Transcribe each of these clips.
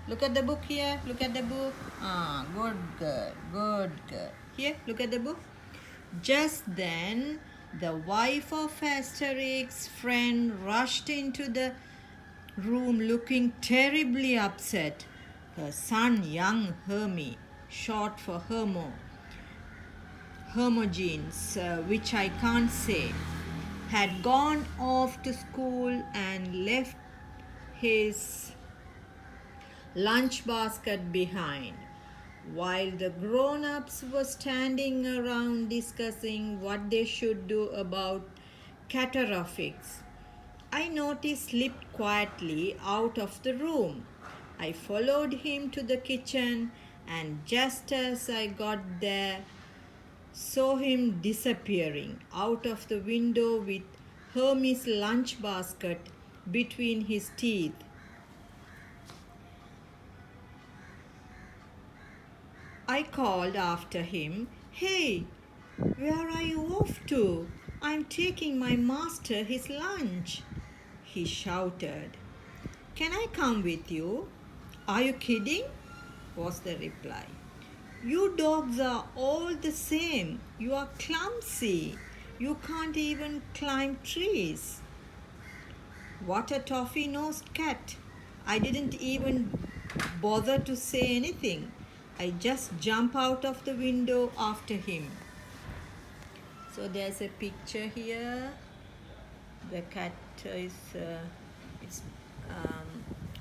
Look at the book here. Look at the book. Ah, good girl. Good girl. Here, look at the book. Just then, the wife of Asterix's friend rushed into the room looking terribly upset. Her son, young Hermy, short for Hermogenes, which I can't say, had gone off to school and left his lunch basket behind, while the grown ups were standing around discussing what they should do about catastrophes. I noticed slipped quietly out of the room. I followed him to the kitchen, and just as I got there, saw him disappearing out of the window with Hermie's lunch basket between his teeth. I called after him, "Hey, where are you off to? I'm taking my master his lunch." He shouted. "Can I come with you?" "Are you kidding?" was the reply. "You dogs are all the same. You are clumsy. You can't even climb trees." What a toffee-nosed cat. I didn't even bother to say anything. I just jumped out of the window after him. So there's a picture here. The cat is it's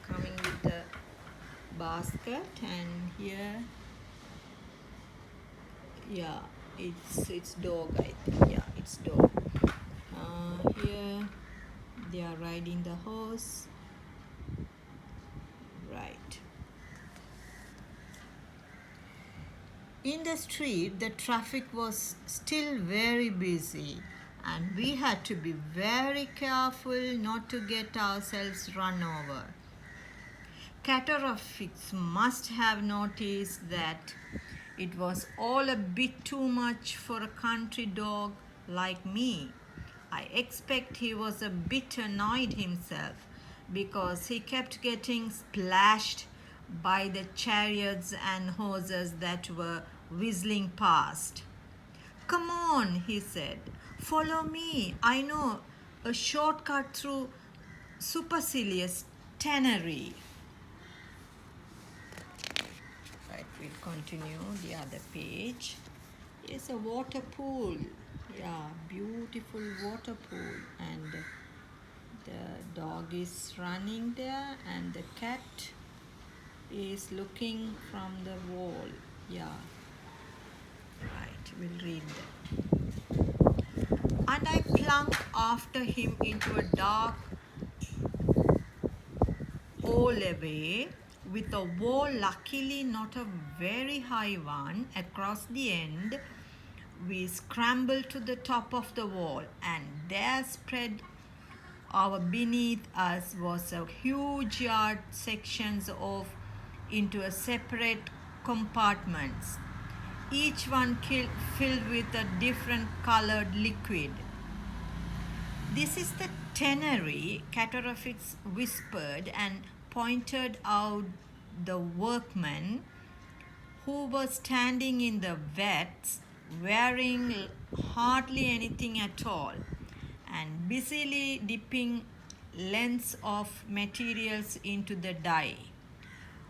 coming with the basket, and here, yeah, it's dog. I think, yeah, it's dog. Here they are riding the horse. Right. In the street, the traffic was still very busy, and we had to be very careful not to get ourselves run over. Catastrophics must have noticed that it was all a bit too much for a country dog like me. I expect he was a bit annoyed himself because he kept getting splashed by the chariots and horses that were whistling past. "Come on," he said. "Follow me. I know a shortcut through Supercilious Tannery." Right, we'll continue the other page. It's a water pool. Yeah, beautiful water pool. And the dog is running there, and the cat is looking from the wall. Yeah, right, we'll read that. And I plunked after him into a dark alleyway with a wall, luckily not a very high one, across the end. We scrambled to the top of the wall, and there spread our beneath us was a huge yard, sections off into a separate compartments, each one filled with a different colored liquid. "This is the tannery," Cataraphix whispered and pointed out the workmen who were standing in the vats wearing hardly anything at all and busily dipping lengths of materials into the dye.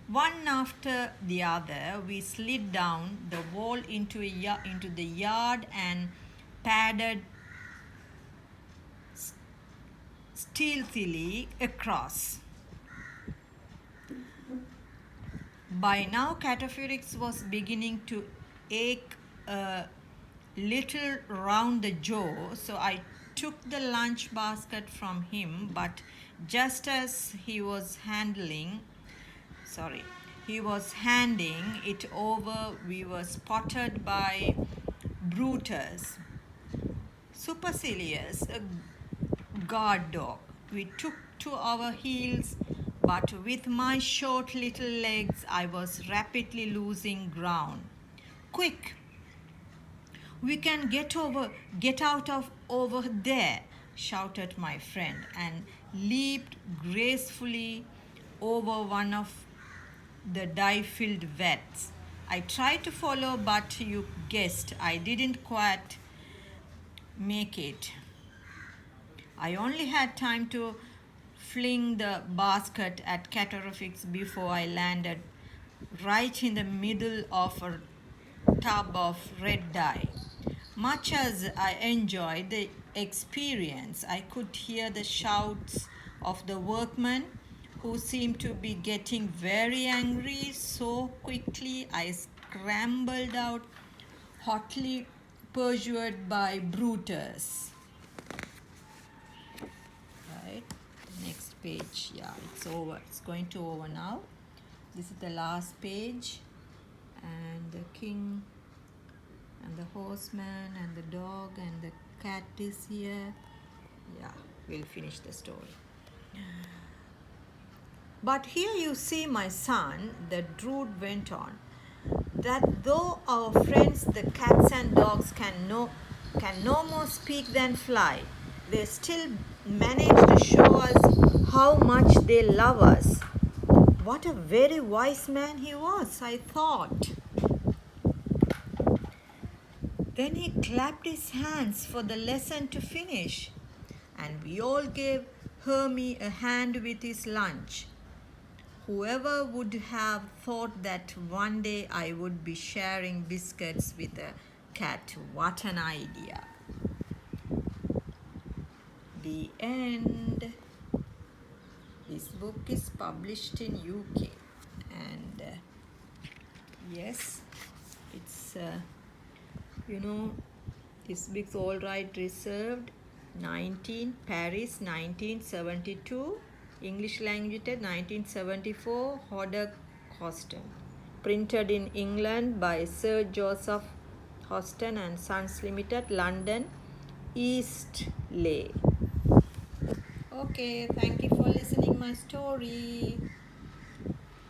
One after the other, we slid down the wall into the yard and padded stealthily across. By now, Cataphrix was beginning to ache a little round the jaw, so I took the lunch basket from him, but just as he was handing it over, we were spotted by Brutus, Supercilious, a guard dog. We took to our heels, but with my short little legs, I was rapidly losing ground. "Quick! We can get out of over there," shouted my friend, and leaped gracefully over one of the dye-filled vats. I tried to follow, but you guessed I didn't quite make it. I only had time to fling the basket at Cataraphix before I landed right in the middle of a tub of red dye. Much as I enjoyed the experience, I could hear the shouts of the workmen who seemed to be getting very angry so quickly I scrambled out, hotly pursued by Brutus. Right, next page. Yeah, it's over. It's going to over now. This is the last page, and the king and the horseman and the dog and the cat is here. Yeah, we'll finish the story. But here you see, my son, the Drood went on, that though our friends the cats and dogs can no more speak than fly, they still manage to show us how much they love us. What a very wise man he was, I thought. Then he clapped his hands for the lesson to finish, and we all gave Hermie a hand with his lunch. Whoever would have thought that one day I would be sharing biscuits with a cat? What an idea. The end. This book is published in UK, and yes, it's this book's All Right Reserved, Paris 1972, English language 1974, Hodder Hoston, printed in England by Sir Joseph Hoston and Sons Limited, London, Eastleigh. Okay, thank you for listening my story.